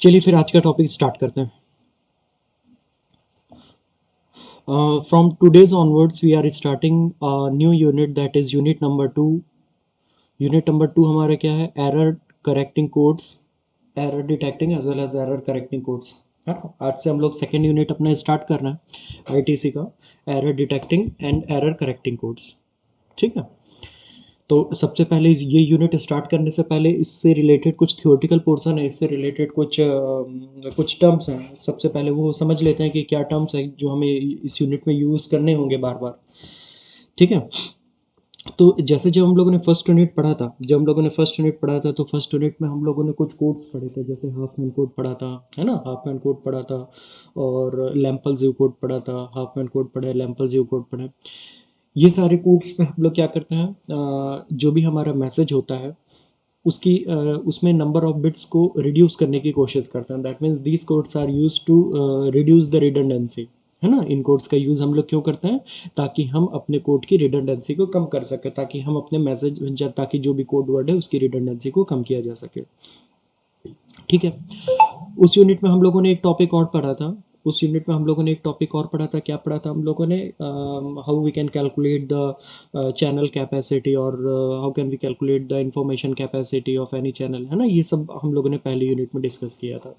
चलिए फिर आज का टॉपिक स्टार्ट करते हैं। From today's onwards we are starting new unit, that is unit number 2। Unit number 2 हमारा क्या है? Error correcting codes, error detecting as well as error correcting codes. है ना? आज से हम लोग सेकेंड यूनिट अपना स्टार्ट करना है आईटीसी का, error detecting and error correcting codes. ठीक है, तो सबसे पहले ये यूनिट स्टार्ट करने से पहले इससे रिलेटेड कुछ थियोरेटिकल पोर्शन है, इससे रिलेटेड कुछ टर्म्स हैं। सबसे पहले वो समझ लेते हैं कि क्या टर्म्स हैं जो हमें इस यूनिट में यूज़ करने होंगे बार बार। ठीक है, तो जैसे जब हम लोगों ने फर्स्ट यूनिट पढ़ा था, तो फर्स्ट यूनिट में हम लोगों ने कुछ कोड्स पढ़े थे, जैसे हाफ मैन कोड पढ़ा था, है ना? हाफ मैन कोड पढ़ा था, और लैम्पल जीव कोड पढ़ा था। हाफ मैन कोड पढ़े, लैम्पल जीव कोड पढ़े। ये सारे कोड्स में हम लोग क्या करते हैं, जो भी हमारा मैसेज होता है उसमें नंबर ऑफ बिट्स को रिड्यूस करने की कोशिश करते हैं। That means these codes are use to reduce the redundancy. है ना? इन कोड्स का यूज़ हम लोग क्यों करते हैं? ताकि हम अपने कोड की रिडंडेंसी को कम कर सकें, ताकि हम अपने मैसेज ताकि जो भी कोड वर्ड है उसकी रिडंडेंसी को कम किया जा सके। ठीक है, उस यूनिट में हम लोगों ने एक टॉपिक और पढ़ा था। क्या पढ़ा था हम लोगों ने? How we can calculate the channel capacity, और how can we calculate the information capacity of any channel. है ना? ये सब हम लोगों ने पहले यूनिट में डिस्कस किया था।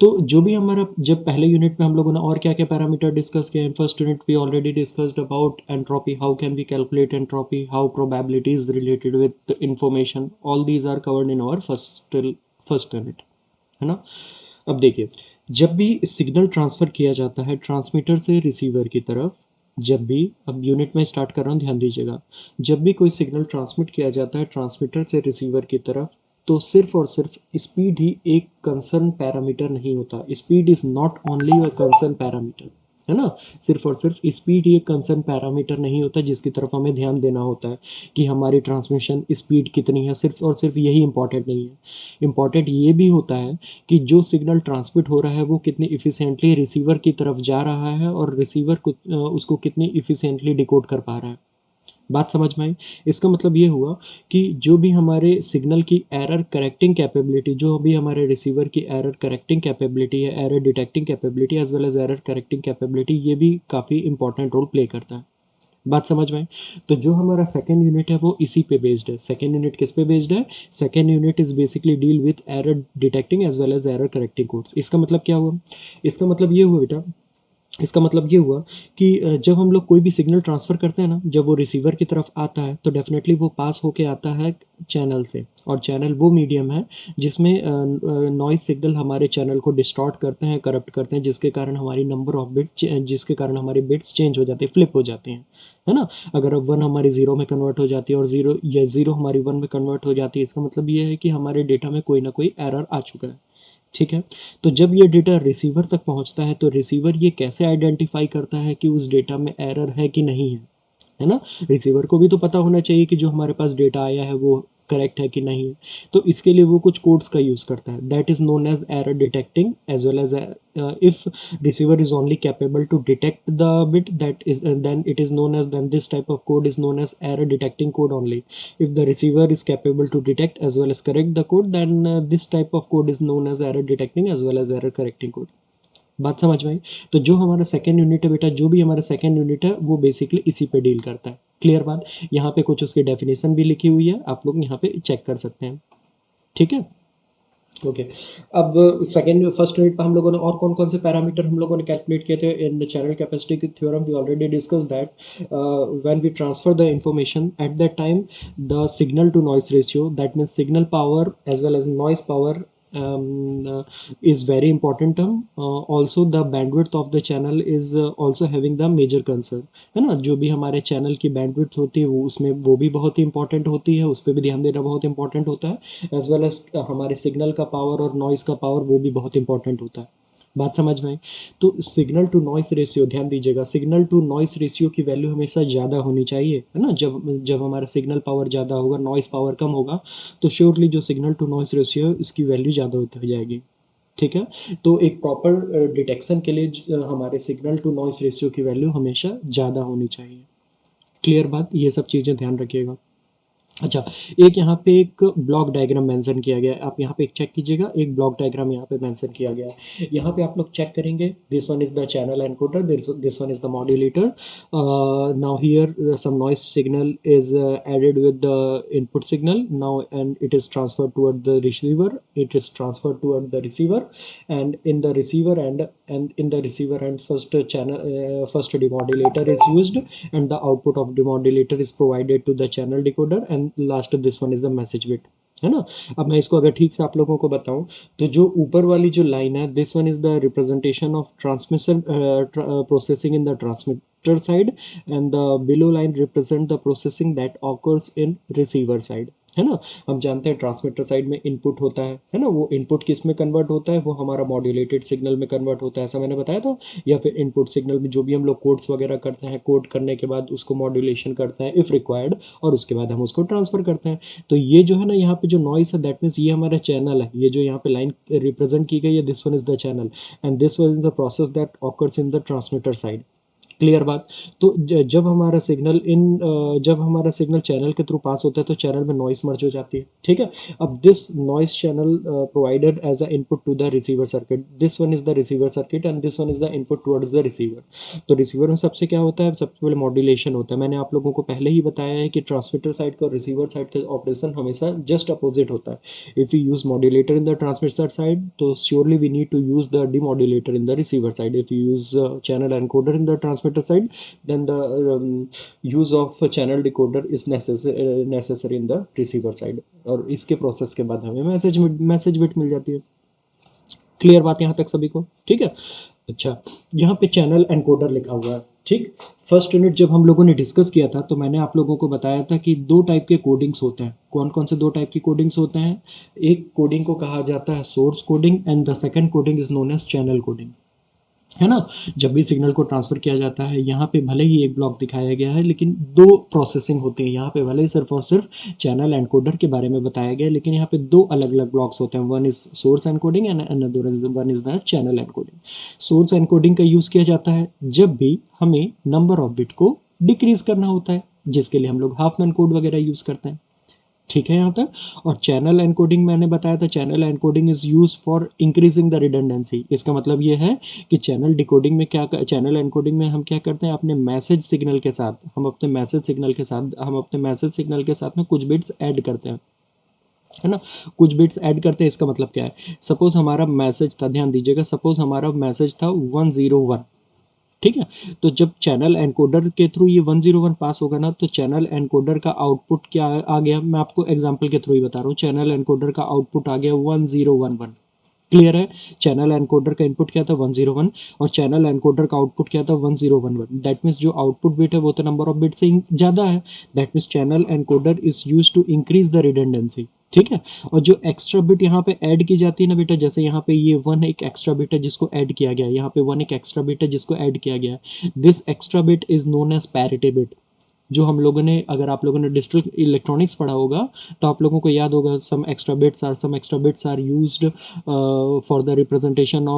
तो जो भी हमारा, जब पहले यूनिट में हम लोगों ने और क्या क्या पैरामीटर डिस्कस किए? In first unit we already discussed about entropy, how can we calculate entropy, how probability is related with information. All these are covered in our first unit. है ना? अब देखिए, जब भी सिग्नल ट्रांसफ़र किया जाता है ट्रांसमीटर से रिसीवर की तरफ, जब भी, अब यूनिट में स्टार्ट कर रहा हूँ, ध्यान दीजिएगा। जब भी कोई सिग्नल ट्रांसमिट किया जाता है ट्रांसमीटर से रिसीवर की तरफ, तो सिर्फ और सिर्फ स्पीड ही एक कंसर्न पैरामीटर नहीं होता। Speed is not only a concern parameter. है ना? सिर्फ और सिर्फ स्पीड ही एक कंसर्न पैरामीटर नहीं होता जिसकी तरफ हमें ध्यान देना होता है कि हमारी ट्रांसमिशन स्पीड कितनी है। सिर्फ और सिर्फ यही इंपॉर्टेंट नहीं है, इंपॉर्टेंट ये भी होता है कि जो सिग्नल ट्रांसमिट हो रहा है वो कितनी इफ़िशिएंटली रिसीवर की तरफ जा रहा है, और रिसीवर को उसको कितनी इफ़िशिएंटली डिकोड कर पा रहा है। बात समझ में आई? इसका मतलब ये हुआ कि जो भी हमारे सिग्नल की एरर करेक्टिंग कैपेबिलिटी, जो भी हमारे रिसीवर की एरर करेक्टिंग कैपेबिलिटी है, error detecting capability as well as error correcting capability, ये भी काफ़ी इंपॉर्टेंट रोल प्ले करता है। बात समझ में आई? तो जो हमारा सेकेंड यूनिट है वो इसी पे बेस्ड है। सेकेंड यूनिट किस पे बेस्ड है? Second unit is basically deal with error detecting as well as error correcting codes. इसका मतलब क्या हुआ? इसका मतलब ये हुआ बेटा, इसका मतलब ये हुआ कि जब हम लोग कोई भी सिग्नल ट्रांसफ़र करते हैं ना, जब वो रिसीवर की तरफ आता है तो डेफिनेटली वो पास होके आता है चैनल से, और चैनल वो मीडियम है जिसमें नॉइज़ सिग्नल हमारे चैनल को डिस्टॉर्ट करते हैं, करप्ट करते हैं, जिसके कारण हमारी नंबर ऑफ बिट जिसके कारण हमारे बिट्स चेंज हो जाते हैं, फ्लिप हो जाते हैं। है ना? अगर अब 1 हमारी 0 में कन्वर्ट हो जाती है और 0 हमारी 1 में कन्वर्ट हो जाती है, इसका मतलब ये है कि हमारे डेटा में कोई ना कोई एरर आ चुका है। ठीक है, तो जब ये डेटा रिसीवर तक पहुंचता है तो रिसीवर ये कैसे आइडेंटिफाई करता है कि उस डेटा में एरर है कि नहीं है? है ना? रिसीवर को भी तो पता होना चाहिए कि जो हमारे पास डेटा आया है वो करेक्ट है कि नहीं है। तो इसके लिए वो कुछ कोड्स का यूज़ करता है, that is known as error detecting as well as if receiver is only capable to detect the bit, that is then it is known as, then this type of code is known as error detecting code only. If the receiver is capable to detect as well as correct the code, then this type of code is known as error detecting as well as error correcting code. बात समझ में आई? तो जो हमारा second unit है बेटा, जो भी हमारा सेकेंड यूनिट है वो बेसिकली इसी पे डील करता है। क्लियर बात? यहाँ पे कुछ उसकी डेफिनेशन भी लिखी हुई है, आप लोग यहाँ पे चेक कर सकते हैं। ठीक है, ओके। अब सेकेंड फर्स्ट यूनिट पर हम लोगों ने और कौन कौन से पैरामीटर हम लोगों ने कैलकुलेट किए थे इन द चैनल कैपेसिटी की theorem? We already discuss that when we transfer the information at that time, the signal to noise ratio, that means signal power as well as noise power is very important term. Also the bandwidth of the channel is also having the major concern. है ना? जो भी हमारे channel की bandwidth होती है वो उसमें वो भी बहुत ही इंपॉर्टेंट होती है, उस पर भी ध्यान देना बहुत इंपॉर्टेंट होता है, एज वेल एज हमारे सिग्नल का पावर और नॉइज़ का पावर वो भी बहुत इंपॉर्टेंट होता है। बात समझ में आई? तो सिग्नल टू नॉइस रेशियो, ध्यान दीजिएगा, सिग्नल टू नॉइस रेशियो की वैल्यू हमेशा ज़्यादा होनी चाहिए। है ना? जब जब हमारा सिग्नल पावर ज़्यादा होगा, नॉइस पावर कम होगा, तो श्योरली जो सिग्नल टू नॉइस रेशियो है उसकी वैल्यू ज़्यादा होती हो जाएगी। ठीक है, तो एक प्रॉपर डिटेक्शन के लिए हमारे सिग्नल टू नॉइस रेशियो की वैल्यू हमेशा ज़्यादा होनी चाहिए। क्लियर बात? ये सब चीज़ें ध्यान रखिएगा। अच्छा, एक यहाँ पे एक ब्लॉक डायग्राम मेंशन किया गया है, आप यहाँ पे एक चेक कीजिएगा, एक ब्लॉक डायग्राम यहाँ पे मेंशन किया गया है। यहाँ पे आप लोग चेक करेंगे, this one is the channel encoder, this one is the modulator. Now here some noise signal is added with the input signal now, and it is transferred toward the receiver, it is transferred toward the receiver, and in the receiver and in the receiver and first channel first demodulator is used, and the output of demodulator is provided to the channel decoder, and last this one is the message bit, है ना। अब मैं इसको अगर ठीक से आप लोगों को बताऊं, तो जो ऊपर वाली जो लाइन है, this one is the representation of transmission processing in the transmitter side, and the below line represent the processing that occurs in receiver side, है ना। हम जानते हैं ट्रांसमीटर साइड में इनपुट होता है ना, वो इनपुट किस में कन्वर्ट होता है, वो हमारा मॉड्यूलेटेड सिग्नल में कन्वर्ट होता है, ऐसा मैंने बताया था। या फिर इनपुट सिग्नल में जो भी हम लोग कोड्स वगैरह करते हैं, कोड करने के बाद उसको मॉड्यूलेशन करते हैं इफ़ रिक्वायर्ड, और उसके बाद हम उसको ट्रांसफर करते हैं। तो ये जो है ना, यहाँ पे जो नॉइस है, दैट मीन्स ये हमारा चैनल है, ये जो यहाँ पे लाइन रिप्रेजेंट की गई है, this one is the channel, and this one is the process that occurs in the transmitter side. Clear बात। तो जब हमारा सिग्नल चैनल के थ्रू पास होता है, तो चैनल में नॉइस मर्ज हो जाती है, ठीक है। अब this noise channel provided as a input to the receiver circuit, this one is the receiver circuit and this one is the input towards the receiver. तो रिसीवर में सबसे क्या होता है, सबसे पहले मॉड्यूलेशन होता है। मैंने आप लोगों को पहले ही बताया है कि ट्रांसमीटर साइड का और रिसीवर साइड का ऑपरेशन हमेशा जस्ट अपोजिट होता है। If you use modulator in the transmitter side, तो surely we need to use the demodulator in the receiver side. If you use channel encoder in the transmitter side, then the use of a channel decoder is necessary in the receiver side, और इसके process के बाद हमें message bit मिल जाती है। Clear बात यहाँ तक सभी को, ठीक है। अच्छा, यहाँ पे चैनल एनकोडर लिखा हुआ है, ठीक। फर्स्ट यूनिट जब हम लोगों ने डिस्कस किया था, तो मैंने आप लोगों को बताया था कि दो टाइप के कोडिंग्स होते हैं। कौन कौन से दो टाइप की कोडिंग्स होते हैं? एक कोडिंग को कहा जाता है source coding, and the second coding is known as channel coding, है ना। जब भी सिग्नल को ट्रांसफर किया जाता है, यहाँ पे भले ही एक ब्लॉक दिखाया गया है, लेकिन दो प्रोसेसिंग होती है। यहाँ पे भले ही सिर्फ और सिर्फ चैनल एनकोडर के बारे में बताया गया है, लेकिन यहाँ पे दो अलग अलग ब्लॉक्स होते हैं। One is source encoding and another one is the channel encoding. Source encoding का यूज़ किया जाता है जब भी हमें नंबर ऑफ बिट को डिक्रीज करना होता है, जिसके लिए हम लोग हाफ मैन कोड वगैरह यूज़ करते हैं, ठीक है यहाँ तक। और चैनल एनकोडिंग मैंने बताया था, channel encoding is use for increasing the redundancy. इसका मतलब ये है कि चैनल डिकोडिंग में चैनल एनकोडिंग में हम क्या करते हैं, अपने मैसेज सिग्नल के साथ हम अपने मैसेज सिग्नल के साथ में कुछ बिट्स ऐड करते हैं, है ना। कुछ बिट्स ऐड करते हैं, इसका मतलब क्या है, सपोज हमारा मैसेज था, ध्यान दीजिएगा, सपोज हमारा मैसेज था 101, ठीक है। तो जब चैनल एनकोडर के थ्रू ये 101 पास होगा ना, तो चैनल एनकोडर का आउटपुट क्या आ गया, मैं आपको एग्जांपल के थ्रू ही बता रहा हूँ। चैनल एनकोडर का आउटपुट आ गया 1011। क्लियर है। चैनल एनकोडर का इनपुट क्या था 101, और चैनल एनकोडर का आउटपुट क्या था 1011। दैट मीन्स जो आउटपुट बिट है वो तो नंबर ऑफ बिट से ज़्यादा है। That means channel encoder is use to increase the redundancy, ठीक है। और जो एक्स्ट्रा बिट यहाँ पे ऐड की जाती है ना बेटा, जैसे यहाँ पे ये वन एक एक्स्ट्रा बिट है जिसको ऐड किया गया है, यहाँ पे वन एक एक्स्ट्रा बिट है जिसको ऐड किया गया है, this extra bit is known as parity bit. जो हम लोगों ने, अगर आप लोगों ने डिजिटल इलेक्ट्रॉनिक्स पढ़ा होगा, तो आप लोगों को याद होगा, some extra bits are used for the representation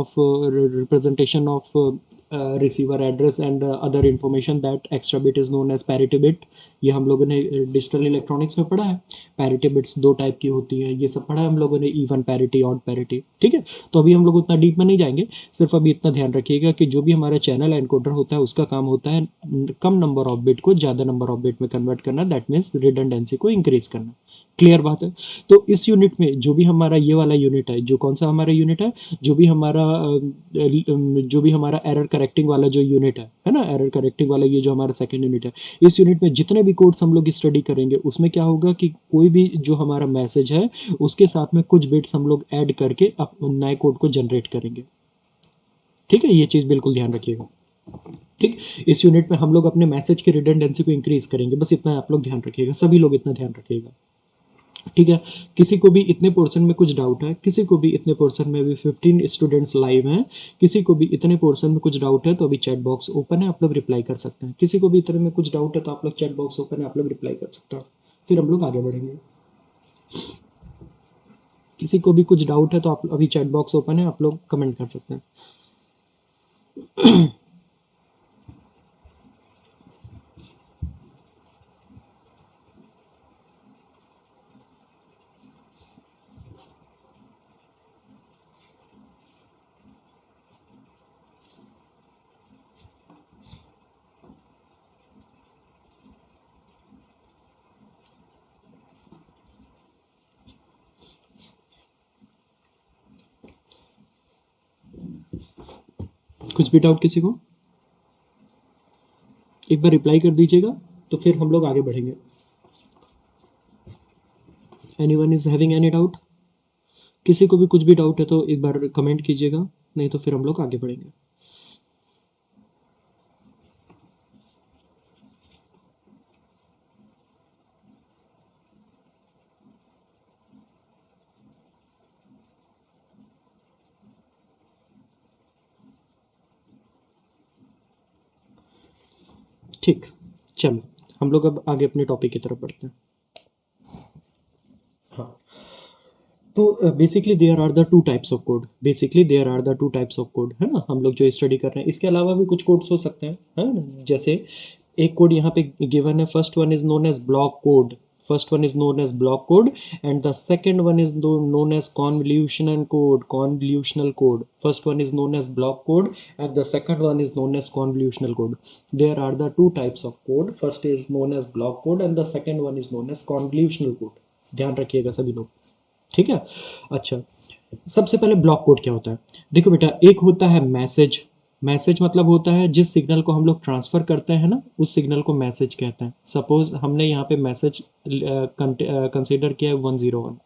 of receiver address and other information, that extra bit is known as parity bit. ये हम लोगों ने डिजिटल इलेक्ट्रॉनिक्स में पढ़ा है। पैरिटी बिट्स दो टाइप की होती है, ये सब पढ़ा है हम लोगों ने, इवन पैरिटी, ऑड पैरिटी, ठीक है। तो अभी हम लोग उतना डीप में नहीं जाएंगे, सिर्फ अभी इतना ध्यान रखिएगा कि जो भी हमारा चैनल एनकोडर होता है, उसका काम होता है कम नंबर ऑफ बिट को ज़्यादा नंबर ऑफ बिट में कन्वर्ट करना, दैट मीन्स रिडंडेंसी को इंक्रीज करना। क्लियर बात है। तो इस यूनिट में जो भी हमारा ये वाला यूनिट है, जो कौन सा हमारा यूनिट है, जो भी हमारा एरर करेक्टिंग वाला जो यूनिट है ना, एरर करेक्टिंग वाला ये जो हमारा सेकंड यूनिट है, इस यूनिट में जितने भी कोड्स हम लोग स्टडी करेंगे, उसमें क्या होगा कि कोई भी जो हमारा मैसेज है, उसके साथ में कुछ बिट्स हम लोग ऐड करके नए कोड को जनरेट करेंगे, ठीक है। ये चीज़ बिल्कुल ध्यान रखिएगा, ठीक। इस यूनिट में हम लोग अपने मैसेज की रिडंडेंसी को इंक्रीज करेंगे, बस इतना आप लोग ध्यान रखिएगा, सभी लोग इतना ध्यान रखिएगा, ठीक है। किसी को भी इतने पोर्शन में कुछ डाउट है, किसी को भी इतने पोर्शन में, अभी 15 स्टूडेंट्स लाइव हैं, किसी को भी इतने पोर्शन में कुछ डाउट है, तो अभी चैट बॉक्स ओपन है, आप लोग रिप्लाई कर सकते हैं। किसी को भी इतने में कुछ डाउट है, तो आप लोग चैट बॉक्स ओपन है, आप लोग रिप्लाई कर सकते हैं, फिर हम लोग आगे बढ़ेंगे। किसी को भी कुछ डाउट है, तो आप अभी चैट बॉक्स ओपन है, आप लोग कमेंट कर सकते हैं। कुछ भी डाउट किसी को? एक बार रिप्लाई कर दीजिएगा तो फिर हम लोग आगे बढ़ेंगे। Anyone is having any doubt? किसी को भी कुछ भी डाउट है तो एक बार कमेंट कीजिएगा, नहीं तो फिर हम लोग आगे बढ़ेंगे। ठीक, चलो हम लोग अब आगे अपने टॉपिक की तरफ बढ़ते हैं। हाँ, तो basically there are the two types of code, basically there are the two types of code, है ना, हम लोग जो स्टडी कर रहे हैं। इसके अलावा भी कुछ कोड्स हो सकते हैं, है ना, जैसे एक कोड यहाँ पे गिवन है, first one is known as block code, first one is known as block code and the second one is known as convolutional code, convolutional code, first one is known as block code and the second one is known as convolutional code. There are the two types of code, first is known as block code and the second one is known as convolutional code. ध्यान रखिएगा सभी लोग, ठीक है। अच्छा, सबसे पहले block code क्या होता है? देखो बेटा, एक होता है मैसेज, मैसेज मतलब होता है जिस सिग्नल को हम लोग ट्रांसफर करते हैं ना, उस सिग्नल को मैसेज कहते हैं। सपोज हमने यहाँ पे मैसेज कंसीडर किया है 101,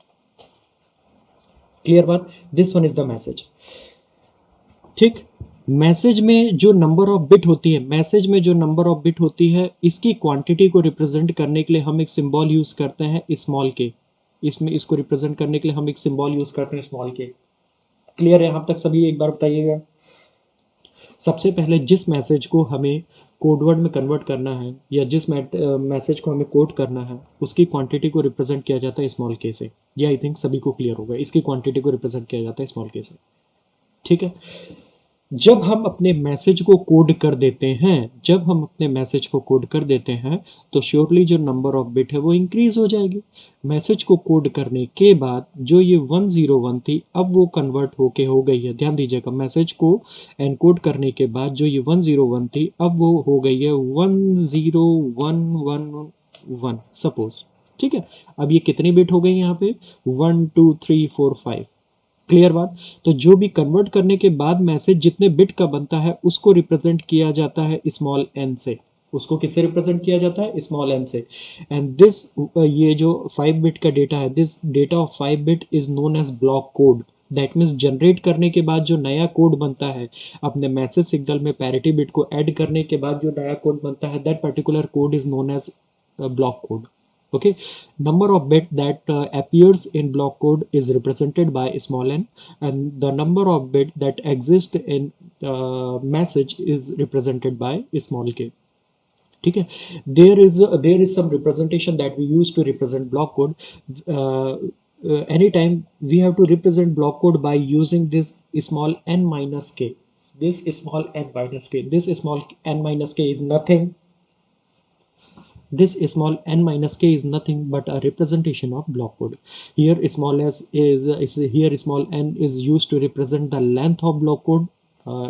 क्लियर बात, this one is the message, ठीक। मैसेज में जो नंबर ऑफ बिट होती है, मैसेज में जो नंबर ऑफ बिट होती है, इसकी क्वांटिटी को रिप्रेजेंट करने के लिए हम एक सिंबल यूज करते हैं स्मॉल के, इसमें इसको रिप्रेजेंट करने के लिए हम एक सिंबल यूज करते हैं स्मॉल के। क्लियर है यहाँ तक सभी? एक बार बताइएगा। सबसे पहले जिस मैसेज को हमें कोडवर्ड में कन्वर्ट करना है या जिस मैसेज को हमें कोड करना है, उसकी क्वांटिटी को रिप्रेजेंट किया जाता है स्मॉल के से। ये आई थिंक सभी को क्लियर होगा, इसकी क्वांटिटी को रिप्रेजेंट किया जाता है स्मॉल के से, ठीक है। जब हम अपने मैसेज को कोड कर देते हैं, जब हम अपने मैसेज को कोड कर देते हैं तो श्योरली जो नंबर ऑफ बिट है वो इंक्रीज हो जाएगी। मैसेज को कोड करने के बाद जो ये 101 थी, अब वो कन्वर्ट होके हो गई है, ध्यान दीजिएगा, मैसेज को एनकोड करने के बाद जो ये 101 थी, अब वो हो गई है 10111 सपोज, ठीक है। अब ये कितनी बिट हो गई यहाँ पे? 1 2 3 4 5, क्लियर बात। तो जो भी कन्वर्ट करने के बाद मैसेज जितने बिट का बनता है उसको रिप्रेजेंट किया जाता है स्मॉल एन से, उसको किससे रिप्रेजेंट किया जाता है? स्मॉल एन से। एंड दिस ये जो 5 बिट का डेटा है, this data of 5 bit is known as block code. That means generate करने के बाद जो नया कोड बनता है, अपने मैसेज सिग्नल में पैरिटी बिट को ऐड करने के बाद जो नया कोड बनता है, that particular code is known as block code. Okay, number of bit that appears in block code is represented by small n, and the number of bit that exist in message is represented by small k, ठीक है। there is some representation that we use to represent block code. Anytime we have to represent block code by using this small n minus k, this small n minus k, this small n minus k is nothing, this small n minus k is nothing but a representation of block code. Here small s is here small n is used to represent the length of block code,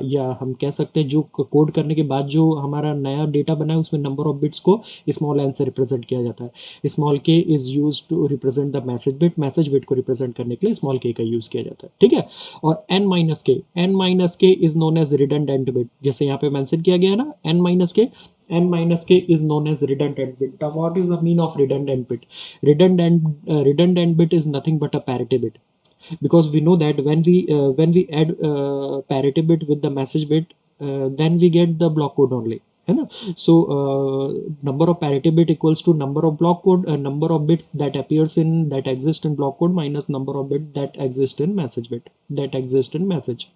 या हम कह सकते हैं जो code करने के बाद जो हमारा नया डेटा बना है उसमें नंबर ऑफ बिट्स को स्मॉल एन से रिप्रेजेंट किया जाता है। Small K is use to represent the message bit को रिप्रेजेंट करने के लिए स्मॉल के का यूज किया जाता है, ठीक है। और N minus K is known as redundant bit, जैसे यहाँ पे मेंशन किया गया ना, N minus K is known as redundant bit. Now what is the mean of redundant bit? Redundant bit is nothing but a parity bit, because we know that when we add parity bit with the message bit, then we get the block code only, है ना। So number of parity bit equals to number of block code, number of bits that appears in that exist in block code minus number of bit that exist in message.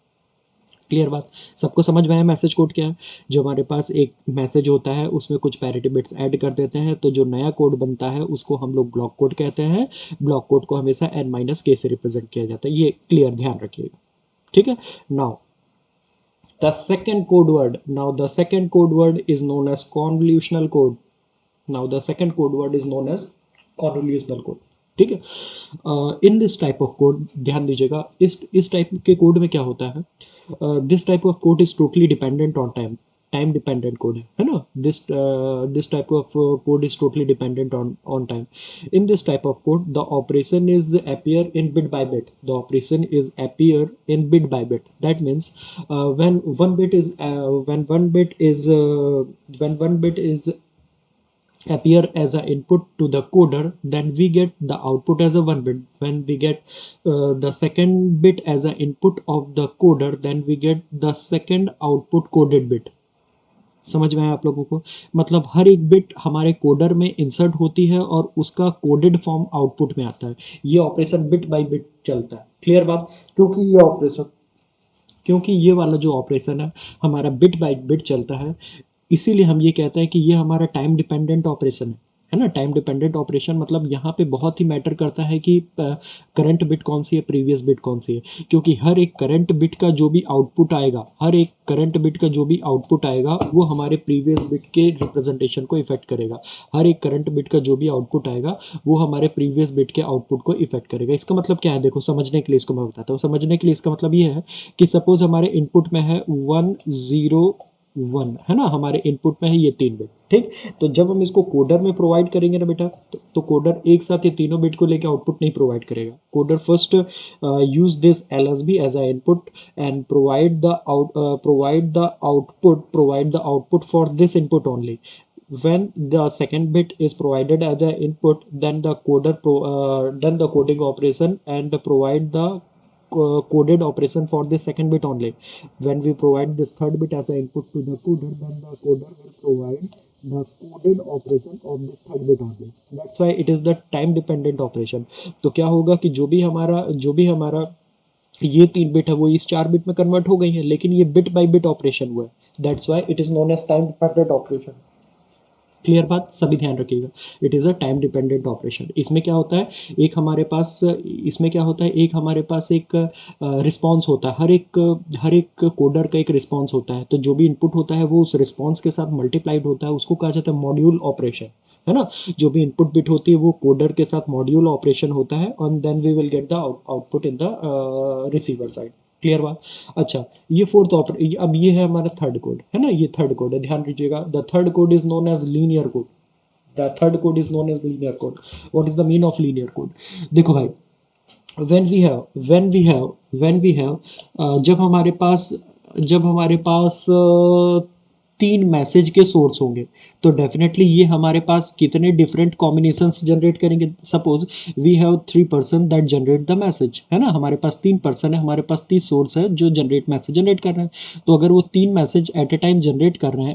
Clear बात, सबको समझ में आया message code क्या है? जो हमारे पास एक मैसेज होता है उसमें कुछ पैरिटी बिट्स ऐड कर देते हैं, तो जो नया कोड बनता है उसको हम लोग ब्लॉक कोड कहते हैं। ब्लॉक कोड को हमेशा n माइनस के से रिप्रेजेंट किया जाता है, ये क्लियर ध्यान रखिएगा, ठीक है। Now the second code word, is known as convolutional code. ठीक है। In this type of code, ध्यान दीजिएगा, इस टाइप के कोड में क्या होता है, this type of code is totally dependent on time. Time dependent code है ना. This type of code is totally dependent on time. In this type of code, the operation is appear in bit by bit. The operation is appear in bit by bit. That means when one bit is appear as an input to the coder, then we get the output as a one bit. When we get the second bit as an input of the coder, then we get the second output coded bit. समझ में आया आप लोगों को. मतलब हर एक bit हमारे coder में इंसर्ट होती है और उसका कोडेड फॉर्म आउटपुट में आता है. ये ऑपरेशन बिट बाय बिट चलता है. क्लियर बात. क्योंकि ये वाला जो ऑपरेशन है हमारा बिट बाय बिट चलता है, इसीलिए हम ये कहते हैं कि ये हमारा टाइम डिपेंडेंट ऑपरेशन है ना. टाइम डिपेंडेंट ऑपरेशन मतलब यहाँ पे बहुत ही मैटर करता है कि करंट बिट कौन सी है, प्रीवियस बिट कौन सी है. क्योंकि हर एक करंट बिट का जो भी आउटपुट आएगा वो हमारे प्रीवियस बिट के रिप्रेजेंटेशन को इफेक्ट करेगा. हर एक करंट बिट का जो भी आउटपुट आएगा वो हमारे प्रीवियस बिट के आउटपुट को इफेक्ट करेगा. इसका मतलब क्या है, देखो समझने के लिए इसको मैं बताता हूँ. समझने के लिए इसका मतलब ये है कि सपोज हमारे इनपुट में है 101 है ना, हमारे इनपुट में है ये 3 बिट. ठीक. तो जब हम इसको कोडर में प्रोवाइड करेंगे ना बेटा, तो कोडर एक साथ ये तीनों बिट को लेकर आउटपुट नहीं प्रोवाइड करेगा. Coder first use this LSB as a input and provide the output for this input only. When the second bit is provided as an input, then the done the coding operation and provide the coded operation for the second bit only. When we provide this third bit as an input to the coder, then the coder will provide the coded operation of this third bit only. That's why it is the time dependent operation. तो क्या होगा कि जो भी हमारा ये 3 bit है वो इस 4 बिट में कन्वर्ट हो गई है, लेकिन ये बिट बाय बिट ऑपरेशन हुआ है. That's why it is known as time dependent operation. Clear बात. सभी ध्यान रखिएगा. It is a time dependent operation. इसमें क्या होता है, एक हमारे पास एक रिस्पॉन्स होता है. हर एक कोडर का एक रिस्पॉन्स होता है. तो जो भी इनपुट होता है वो उस रिस्पॉन्स के साथ मल्टीप्लाइड होता है. उसको कहा जाता है मॉड्यूल ऑपरेशन, है ना. जो भी इनपुट बिट होती है वो कोडर के साथ मॉड्यूल ऑपरेशन होता है और then we will get the output in the receiver side. Clear बात. अच्छा, ये फोर्थ ऑपरेशन. अब ये है हमारा थर्ड कोड, है ना. ये थर्ड कोड है, ध्यान दीजिएगा. The third code is known as linear code. What is the mean of linear code? देखो भाई, when we have जब हमारे पास 3 मैसेज के सोर्स होंगे तो डेफिनेटली ये हमारे पास कितने डिफरेंट कॉम्बिनेशंस जनरेट करेंगे. Suppose we have 3 person that generate the message, है ना. हमारे पास 3 पर्सन है, हमारे पास 3 सोर्स है जो मैसेज जनरेट कर रहे हैं. तो अगर वो 3 मैसेज एट ए टाइम जनरेट कर रहे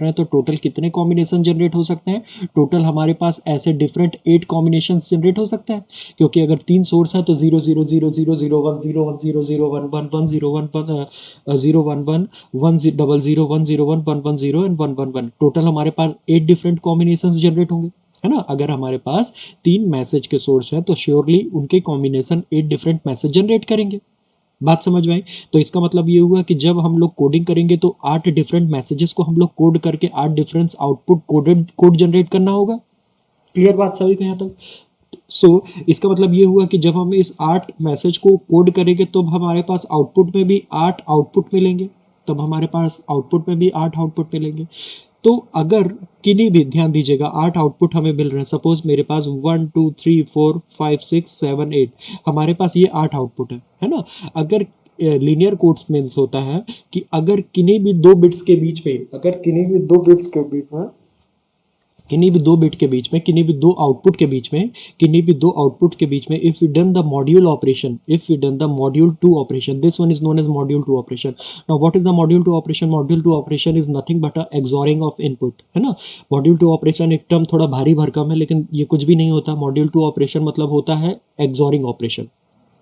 हैं तो टोटल कितने कॉम्बिनेशन जनरेट हो सकते हैं? टोटल हमारे पास ऐसे डिफरेंट 8 कॉम्बिनेशन जनरेट हो सकते हैं. क्योंकि अगर 3 सोर्स है तो 0 0 0 0 0 1 0 1 0 0 1 1 1 0 1 0 1 1 1 0 0 1 0 1 1 1 0 एंड 1 1 1. टोटल हमारे पास 8 डिफरेंट कॉम्बिनेशंस जनरेट होंगे, है ना. अगर हमारे पास 3 मैसेज के सोर्स हैं तो श्योरली उनके कॉम्बिनेशन 8 डिफरेंट मैसेज जनरेट करेंगे. बात समझ में आई. तो इसका मतलब ये हुआ कि जब हम लोग कोडिंग करेंगे तो 8 डिफरेंट मैसेजेस को हम लोग कोड करके 8 डिफरेंट आउटपुट कोड जनरेट करना होगा. क्लियर बात सभी को यहाँ तक. इसका मतलब ये हुआ कि जब हम इस 8 मैसेज को कोड करेंगे तो हमारे पास आउटपुट में भी 8 आउटपुट मिलेंगे. तो अगर किन्हीं भी, ध्यान दीजिएगा, 8 आउटपुट हमें मिल रहे हैं. सपोज मेरे पास 1 2 3 4 5 6 7 8 हमारे पास ये 8 आउटपुट है ना. अगर लीनियर कोड्स मीन्स होता है कि अगर किन्हीं भी 2 बिट्स के बीच में किन्हीं भी 2 आउटपुट के बीच में if we done the module operation, module 2 operation, this one is known as module 2 operation. Now what is the module 2 operation? Module 2 operation is nothing but a XORing of input, है ना. Module 2 operation एक term थोड़ा भारी भरकम है, लेकिन ये कुछ भी नहीं होता. मॉड्यूल 2 ऑपरेशन मतलब होता है एक्सॉरिंग ऑपरेशन.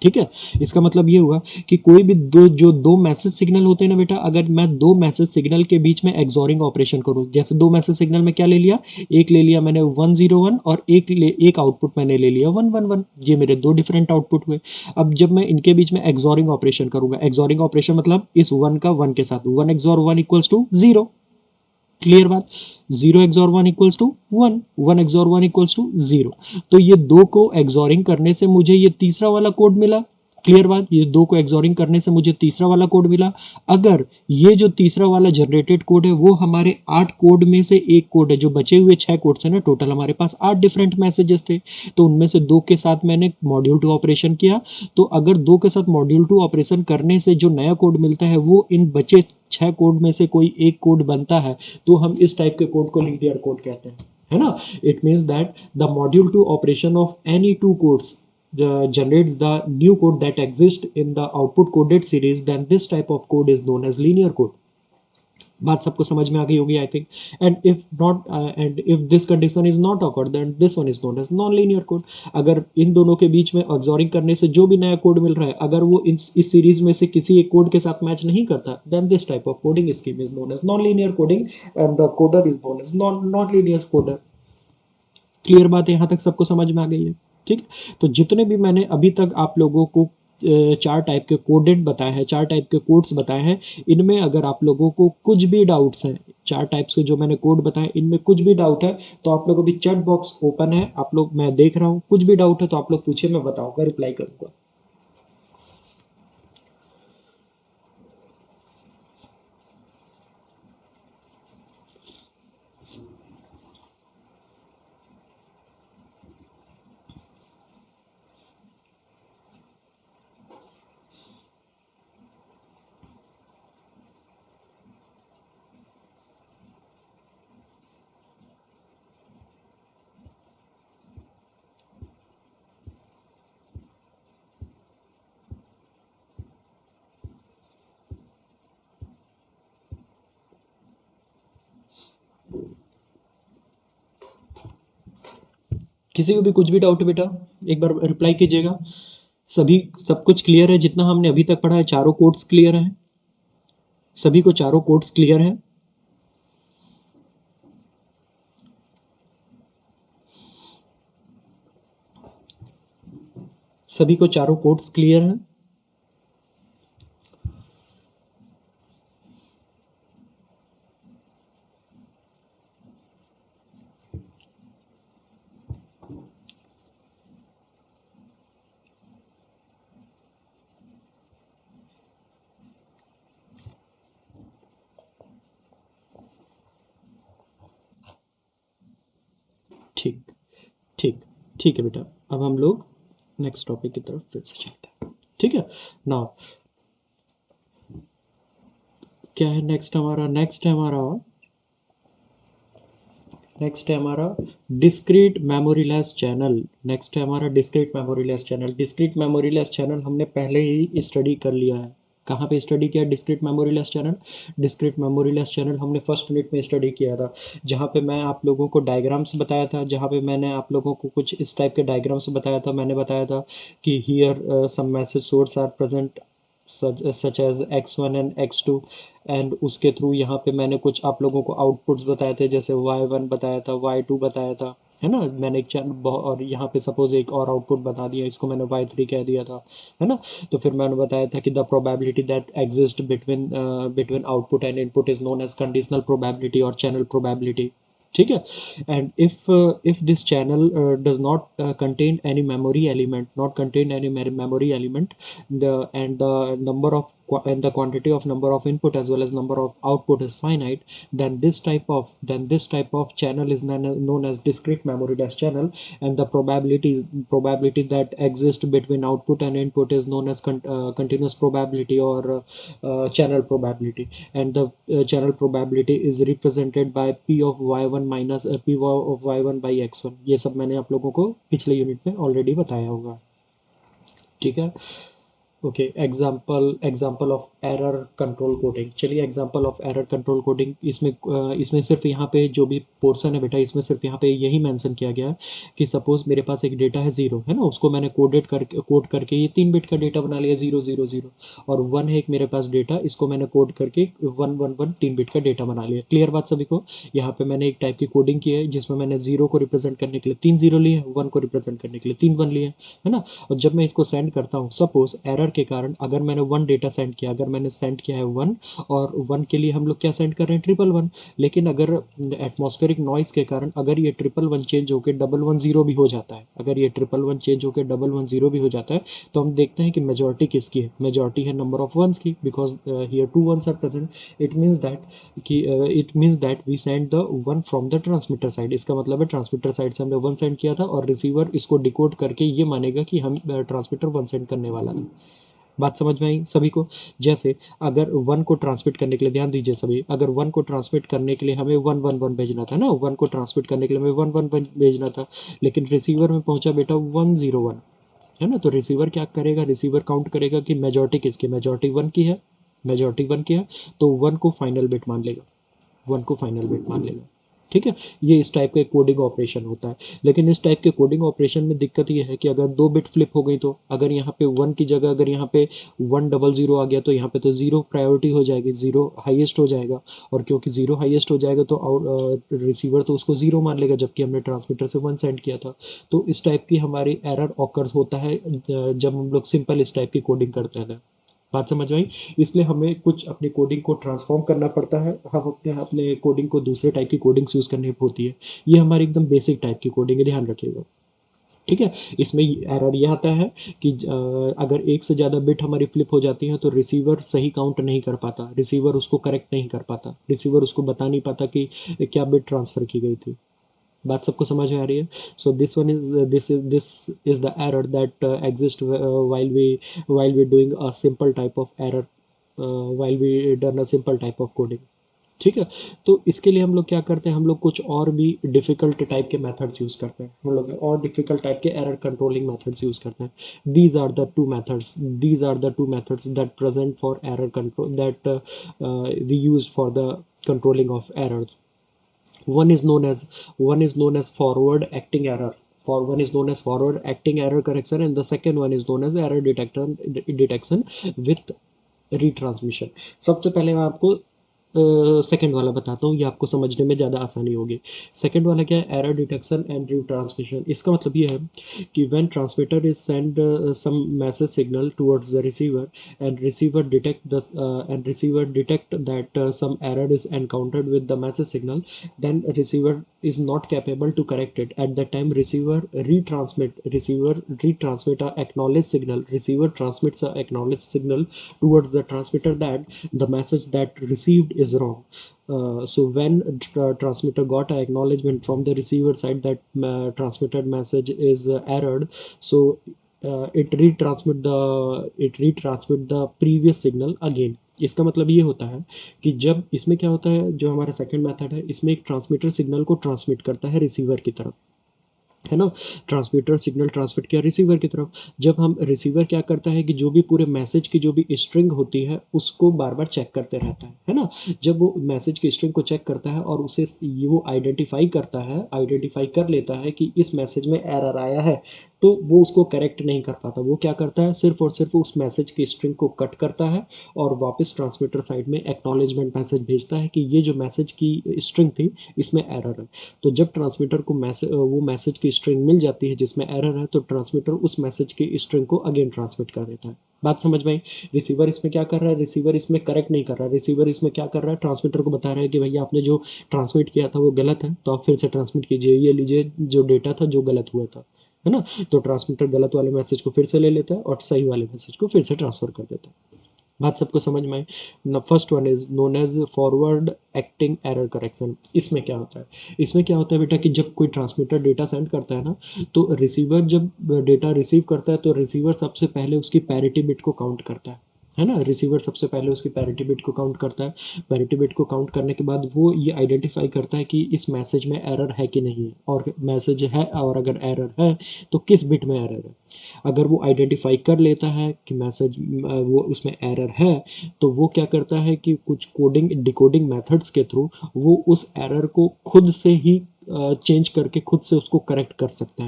ठीक है. इसका मतलब ये हुआ कि कोई भी दो मैसेज सिग्नल होते हैं ना बेटा, अगर मैं 2 मैसेज सिग्नल के बीच में एक्सॉरिंग ऑपरेशन करूं, जैसे 2 मैसेज सिग्नल में क्या ले लिया, एक ले लिया मैंने 101 और एक आउटपुट मैंने ले लिया 111. ये मेरे 2 डिफरेंट आउटपुट हुए. अब जब मैं इनके बीच में एक्सॉरिंग ऑपरेशन करूंगा, एक्सॉरिंग ऑपरेशन मतलब इस 1 का 1 के साथ 1 XOR 1 इक्वल्स टू 0. क्लियर बात. 0 XOR 1 equals to 1, 1 XOR 1 equals to 0. तो ये 2 को एक्सॉरिंग करने से मुझे ये तीसरा वाला कोड मिला. क्लियर बात, ये दो को एक्सॉरिंग करने से मुझे तीसरा वाला कोड मिला। अगर ये जो तीसरा वाला जनरेटेड कोड है वो हमारे 8 कोड में से एक कोड है, जो बचे हुए 6 कोड्स है ना, टोटल हमारे पास 8 डिफरेंट मैसेजेस थे, तो उनमें से 2 के साथ मैंने मॉड्यूल 2 ऑपरेशन किया। तो अगर 2 के साथ मॉड्यूल 2 ऑपरेशन करने से जो नया कोड मिलता है वो इन बचे 6 कोड में से कोई एक कोड बनता है, तो हम इस टाइप के कोड को लीनियर कोड कहते हैं, है ना। It means that the module 2 operation of any 2 codes generates the new code that exists in the output coded series, then this type of code is known as linear code. बात सबको समझ में आ गई होगी I think. And if this condition is not occurred then this one is known as non linear code. अगर इन दोनों के बीच में एक्सॉरिंग करने से जो भी नया कोड मिल रहा है अगर वो इस सीरीज में से किसी एक कोड के साथ मैच नहीं करता, then this type of coding scheme is known as non linear coding and the coder is known as non linear coder. Clear बात है, यहाँ तक सबको समझ में आ गई है, ठीक है। तो जितने भी मैंने अभी तक आप लोगों को 4 टाइप के कोडेड बताए हैं, 4 टाइप के कोड्स बताए हैं, इनमें अगर आप लोगों को कुछ भी डाउट्स हैं, 4 टाइप्स के जो मैंने कोड बताए इनमें कुछ भी डाउट है तो आप लोगों को भी चैट बॉक्स ओपन है, आप लोग, मैं देख रहा हूँ, कुछ भी डाउट है तो आप लोग पूछिए, मैं बताऊंगा, रिप्लाई करूंगा। किसी को भी कुछ भी डाउट है बेटा एक बार रिप्लाई कीजिएगा। सभी सब कुछ क्लियर है, जितना हमने अभी तक पढ़ा है चारों कोड्स क्लियर हैं, सभी को चारों कोड्स क्लियर हैं। सभी को चारों कोड्स क्लियर हैं। ठीक ठीक ठीक है बेटा, अब हम लोग नेक्स्ट टॉपिक की तरफ फिर से चलते हैं, ठीक है ना। क्या है नेक्स्ट हमारा? नेक्स्ट है हमारा डिस्क्रीट मेमोरीलेस चैनल। नेक्स्ट है हमारा discrete memoryless channel. Discrete memoryless channel हमने पहले ही स्टडी कर लिया है। कहाँ पे स्टडी किया discrete memoryless channel? Discrete memoryless channel हमने फर्स्ट यूनिट में स्टडी किया था, जहाँ पे मैं आप लोगों को डायग्राम्स बताया था, जहाँ पे मैंने आप लोगों को कुछ इस टाइप के डायग्राम्स बताया था। मैंने बताया था कि here some message source are present such as x1 and x2, and उसके थ्रू यहाँ पे मैंने कुछ आप लोगों को आउटपुट्स बताए थे, जैसे y1 बताया था, y2 बताया था, है ना। मैंने एक चैनल और यहाँ पे सपोज एक और आउटपुट बता दिया, इसको मैंने y3 कह दिया था, है ना। तो फिर मैंने बताया था कि the probability that exist between output and input is known as conditional probability और चैनल प्रोबेबिलिटी, ठीक है। And if this channel does not contain any memory element, memory element, the number of and the quantity of number of input as well as number of output is finite, then this type of channel is known as discrete memoryless channel, and the probability that exists between output and input is known as continuous probability or channel probability, and the channel probability is represented by p of y1 minus p of y1 by x1। ये सब मैंने आप लोगों को पिछले unit में already बताया होगा, ठीक है। Okay, example of error control coding. चलिए example of error control coding, इसमें सिर्फ यहाँ पे जो भी पोर्शन है बेटा, इसमें सिर्फ यहाँ पे यही मेंशन किया गया है कि सपोज मेरे पास एक डेटा है 0, है ना, उसको मैंने कोड करके ये 3 बिट का डेटा बना लिया 0 0 0, और 1 है एक मेरे पास डेटा, इसको मैंने कोड करके 1 1 1 3 बिट का डेटा बना लिया। क्लियर बात सभी को? यहाँ पे मैंने एक टाइप की कोडिंग की है जिसमें मैंने 0 को रिप्रेजेंट करने के लिए 3 0 लिए, 1 को रिप्रेजेंट करने के लिए 3 1 लिए, है ना। और जब मैं इसको सेंड करता हूँ, सपोज एरर के कारण अगर मैंने 1 डेटा सेंड किया, अगर मैंने सेंड किया है 1 और 1 के लिए हम लोग क्या सेंड कर रहे हैं 111, लेकिन अगर एटमॉस्फेरिक नॉइज़ के कारण अगर ये 111 चेंज होकर 110 भी हो जाता है, अगर ये 111 चेंज होकर 110 भी हो जाता है, तो हम देखते हैं कि मेजॉरिटी किसकी है, मेजॉरिटी है नंबर ऑफ वंस की, because here 2 ones are present. It means that कि it means that we send the 1 from the transmitter side. इसका मतलब है ट्रांसमीटर साइड से हमने 1 सेंड किया था और रिसीवर इसको डिकोड करके ये मानेगा कि हम ट्रांसमीटर 1 सेंड करने वाला था। बात समझ में आई सभी को? जैसे अगर 1 को ट्रांसमिट करने के लिए, ध्यान दीजिए सभी, अगर 1 को ट्रांसमिट करने के लिए हमें 111 भेजना था ना, 1 को ट्रांसमिट करने के लिए हमें 111 भेजना था, लेकिन रिसीवर में पहुंचा बेटा 101, है ना। तो रिसीवर क्या करेगा, रिसीवर काउंट करेगा कि मेजॉरिटी किसकी, मेजॉरिटी 1 की है, मेजॉरिटी 1 की है, तो 1 को फाइनल बिट मान लेगा, 1 को फाइनल बिट मान लेगा। ठीक है, ये इस टाइप का कोडिंग ऑपरेशन होता है। लेकिन इस टाइप के कोडिंग ऑपरेशन में दिक्कत ये है कि अगर 2 बिट फ्लिप हो गई, तो अगर यहाँ पे 1 की जगह अगर यहाँ पे 100 आ गया, तो यहाँ पे तो 0 प्रायोरिटी हो जाएगी, 0 हाईएस्ट हो जाएगा, और क्योंकि 0 हाईएस्ट हो जाएगा तो रिसीवर तो उसको 0 मान लेगा, जबकि हमने ट्रांसमीटर से 1 सेंड किया था। तो इस टाइप की हमारी एरर ऑकर होता है जब हम लोग सिंपल इस टाइप की कोडिंग करते हैं। बात समझ में आई? इसलिए हमें कुछ अपनी कोडिंग को ट्रांसफॉर्म करना पड़ता है, हम अपने अपने कोडिंग को दूसरे टाइप की कोडिंग्स यूज़ करनी होती है। ये हमारी एकदम बेसिक टाइप की कोडिंग है, ध्यान रखिएगा। ठीक है, इसमें एरर यह आता है कि अगर एक से ज़्यादा बिट हमारी फ्लिप हो जाती है तो रिसीवर सही काउंट नहीं कर पाता, रिसीवर उसको करेक्ट नहीं कर पाता, रिसीवर उसको बता नहीं पाता कि क्या बिट ट्रांसफ़र की गई थी। बात सबको समझ में आ रही है? So this is the error that exist while we doing a simple type of error, while we done a simple type of coding। ठीक है, तो इसके लिए हम लोग क्या करते हैं, हम लोग कुछ और भी डिफ़िकल्ट टाइप के मेथड्स यूज़ करते हैं, हम लोग और डिफ़िकल्ट टाइप के एरर कंट्रोलिंग मेथड्स यूज़ करते हैं। These are the two methods that present for error control, that we use for the controlling of errors. one is known as forward acting error, for one is known as forward acting error correction, and the second one is known as error detection with retransmission। सबसे पहले मैं आपको second वाला बताता हूँ, ये आपको समझने में ज़्यादा आसानी होगी। सेकंड वाला क्या है, एरर डिटेक्शन एंड रिट्रांसमिशन। इसका मतलब ये है कि when transmitter is send some message signal towards the receiver and receiver detect that some error is encountered with the message signal, then receiver is not capable to correct it. At that time receiver retransmit a acknowledge signal, receiver transmits a acknowledge signal towards the transmitter that the message that received is wrong. So when transmitter got an acknowledgement from the receiver side that transmitted message is errored, so it retransmit the previous signal again। इसका मतलब ये होता है कि जब इसमें क्या होता है, जो हमारा सेकंड मेथड है, इसमें एक ट्रांसमीटर सिग्नल को ट्रांसमिट करता है रिसीवर की तरफ, है ना। ट्रांसमीटर सिग्नल ट्रांसमिट किया रिसीवर की तरफ। जब हम रिसीवर क्या करता है कि जो भी पूरे मैसेज की जो भी स्ट्रिंग होती है उसको बार बार चेक करते रहता है ना। जब वो मैसेज की स्ट्रिंग को चेक करता है और उसे ये वो आइडेंटिफाई कर लेता है कि इस मैसेज में एरर आया है, तो वो उसको करेक्ट नहीं कर पाता। वो क्या करता है, सिर्फ और सिर्फ उस मैसेज की स्ट्रिंग को कट करता है और वापस ट्रांसमीटर साइड में एक्नॉलेजमेंट मैसेज भेजता है कि ये जो मैसेज की स्ट्रिंग थी इसमें एरर है। तो जब ट्रांसमीटर को वो मैसेज की स्ट्रिंग मिल जाती है जिसमें एरर है, तो ट्रांसमीटर उस मैसेज की स्ट्रिंग को अगेन ट्रांसमिट कर देता है। बात समझ में आई? रिसीवर इसमें क्या कर रहा है, रिसीवर इसमें करेक्ट नहीं कर रहा है, रिसीवर इसमें क्या कर रहा है, ट्रांसमीटर को बता रहा है कि भैया आपने जो ट्रांसमिट किया था वो गलत है, तो आप फिर से ट्रांसमिट कीजिए, ये लीजिए जो डेटा था जो गलत हुआ था, है ना। तो ट्रांसमीटर गलत वाले मैसेज को फिर से ले लेता है और सही वाले मैसेज को फिर से ट्रांसफर कर देता है। बात सबको समझ में आई? First one is known as forward acting error correction. इसमें क्या होता है बेटा कि जब कोई ट्रांसमीटर डेटा सेंड करता है ना, तो रिसीवर जब डेटा रिसीव करता है तो रिसीवर सबसे पहले उसकी पैरिटी बिट को काउंट करता है ना। रिसीवर सबसे पहले उसकी पैरिटी बिट को काउंट करता है। पैरिटी बिट को काउंट करने के बाद वो ये आइडेंटिफाई करता है कि इस मैसेज में एरर है कि नहीं है, और मैसेज है और अगर एरर है तो किस बिट में एरर है। अगर वो आइडेंटिफाई कर लेता है कि मैसेज वो उसमें एरर है, तो वो क्या करता है कि कुछ कोडिंग डिकोडिंग मेथड्स के थ्रू वो उस एरर को खुद से ही चेंज करके खुद से उसको करेक्ट कर सकता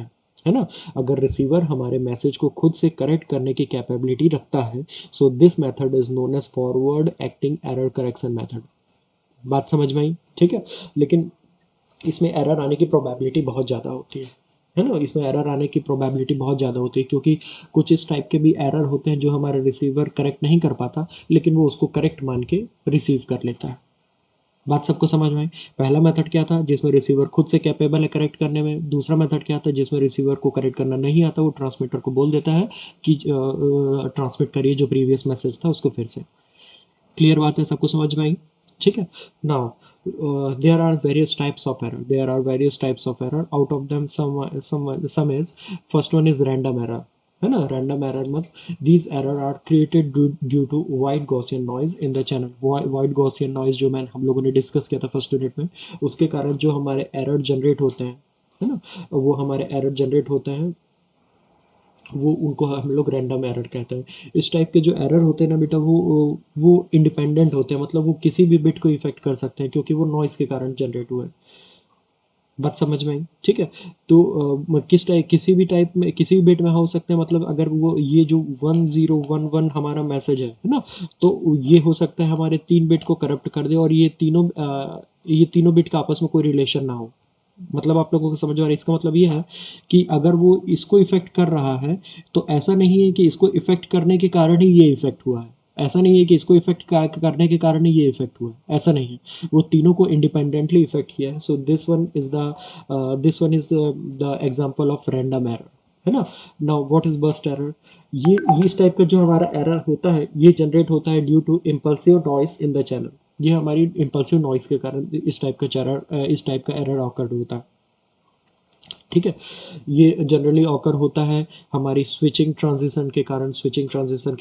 है ना। अगर रिसीवर हमारे मैसेज को खुद से करेक्ट करने की कैपेबिलिटी रखता है, so this method is known as forward acting error correction method. बात समझ में आई? ठीक है, लेकिन इसमें एरर आने की प्रोबेबिलिटी बहुत ज़्यादा होती है है ना, इसमें एरर आने की प्रोबेबिलिटी बहुत ज़्यादा होती है, क्योंकि कुछ इस टाइप के भी एरर होते हैं जो हमारा रिसीवर करेक्ट नहीं कर पाता, लेकिन वो उसको करेक्ट मान के रिसीव कर लेता है। बात सबको समझ में आई? पहला मेथड क्या था, जिसमें रिसीवर खुद से कैपेबल है करेक्ट करने में। दूसरा मेथड क्या था, जिसमें रिसीवर को करेक्ट करना नहीं आता, वो ट्रांसमीटर को बोल देता है कि ट्रांसमिट करिए जो प्रीवियस मैसेज था उसको फिर से। क्लियर बात है, सबको समझ में आई? ठीक है। Now there are various types of error, there are various types of error, out of them some is, first one is random error, है ना। रैंडम एरर मतलब these error are created due to wide Gaussian noise in the channel. Wide Gaussian noise जो मैं हम लोगों ने discuss किया था फर्स्ट यूनिट में, उसके कारण जो हमारे एरर जनरेट होते हैं, है ना, वो हमारे एरर जनरेट होते हैं, वो उनको हम लोग रैंडम एरर कहते हैं। इस टाइप के जो एरर होते हैं ना बेटा, वो इंडिपेंडेंट होते हैं, मतलब वो किसी भी बिट को इफेक्ट कर सकते हैं, क्योंकि वो नॉइस के कारण जनरेट हुए हैं। बात समझ में आई? ठीक है। तो किस टाइप, किसी भी टाइप में, किसी भी बिट में हो सकते हैं, मतलब अगर वो ये जो 1011 हमारा मैसेज है ना, तो ये हो सकता है हमारे 3 बिट को करप्ट कर दे, और ये तीनों बिट का आपस में कोई रिलेशन ना हो। मतलब आप लोगों को समझ में आ रहा है? इसका मतलब ये है कि अगर वो इसको इफेक्ट कर रहा है, तो ऐसा नहीं है कि इसको इफेक्ट करने के कारण ही ये इफेक्ट हुआ है, ऐसा नहीं है कि इसको इफेक्ट करने के कारण ही ये इफेक्ट हुआ है, ऐसा नहीं है। वो तीनों को इंडिपेंडेंटली इफेक्ट किया है। So this one is the example of random error, है ना। Now what is burst error? ये इस टाइप का जो हमारा एरर होता है, ये जनरेट होता है due to impulsive noise in the channel. ये हमारी इम्पल्सिव नॉइस के कारण इस टाइप का एरर ऑकर होता है। ठीक है। ये जनरली ऑकर होता है हमारी स्विचिंग ट्रांजिशन के